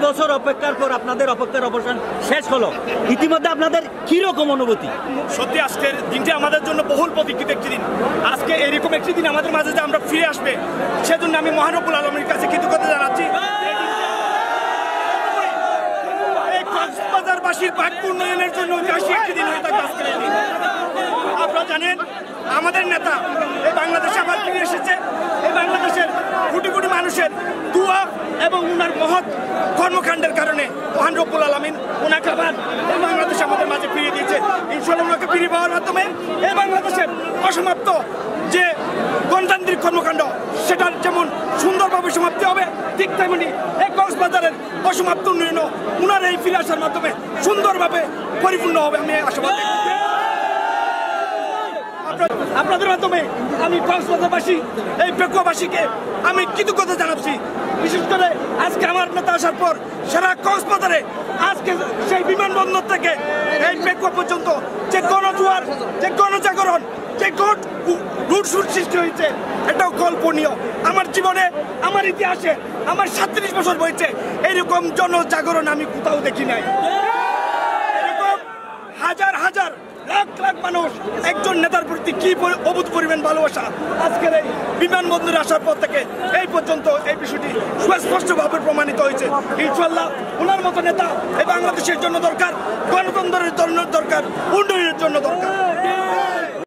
বছর অপেক্ষার পর আপনাদের অপেক্ষার অবসান শেষ হলো, ইতিমধ্যে আপনাদের কিরকম অনুভূতি? সত্যি আজকের দিনটি আমাদের জন্য বহুল প্রতীক্ষিত একটি দিন। আজকে এরকম একটি দিন আমাদের মাঝে যে আমরা ফিরে আসবে, সেজন্য আমি মহান রব্বুল আলামিনের কাছে কৃতজ্ঞতা জানাচ্ছি। এই কক্সবাজারবাসীর ভাগ্য উন্নয়নের জন্য ঐতিহাসিক একটি দিন হয়ে থাকে আজকের এই দিন। আপনারা জানেন আমাদের নেতা এই বাংলাদেশে আবার ফিরে এসেছে। এই বাংলাদেশের কোটি কোটি মানুষের দোয়া এবং উনার মহৎ কর্মকাণ্ডের কারণে মহান রব্বুল আলামিন ওনাকে আবার এই বাংলাদেশে আমাদের মাঝে ফিরিয়ে দিয়েছে। ইনশাআল্লাহ ওনাকে ফিরিয়ে পাওয়ার মাধ্যমে এই বাংলাদেশের অসমাপ্ত যে গণতান্ত্রিক কর্মকাণ্ড সেটার যেমন সুন্দরভাবে সমাপ্তি হবে, ঠিক তেমনি এই কক্সবাজারের অসমাপ্ত উন্নয়নও উনার এই ফিরে আসার মাধ্যমে সুন্দরভাবে পরিপূর্ণ হবে আমি আশাবাদী। আপনাদের মাধ্যমে আমি কক্সবাজারবাসী এই পেকুয়াবাসীকে আমি কৃতজ্ঞতা জানাচ্ছি। বিশেষ করে আজকে আমার নেতা আসার পর সারা কক্সবাজারে আজকে সেই বিমানবন্দর থেকে এই পেকুয়া পর্যন্ত যে গণজোয়ার, যে গণজাগরণ, যে রুটশুট সৃষ্টি হয়েছে, এটাও কল্পনীয়। আমার জীবনে, আমার ইতিহাসে, আমার 37 বছর বয়সে এইরকম জনজাগরণ আমি কোথাও দেখি নাই। এরকম হাজার হাজার লাখ লাখ মানুষ একজন নেতার প্রতি কি অভূত পরিমাণ ভালোবাসা আজকের এই বিমানবন্দরে আসার পর থেকে এই পর্যন্ত এই বিষয়টি সুস্পষ্টভাবে প্রমাণিত হয়েছে। ইনশাআল্লাহ ওনার মতো নেতা এই বাংলাদেশের জন্য দরকার, গণতন্ত্রের জন্য দরকার, উন্নয়নের জন্য দরকার।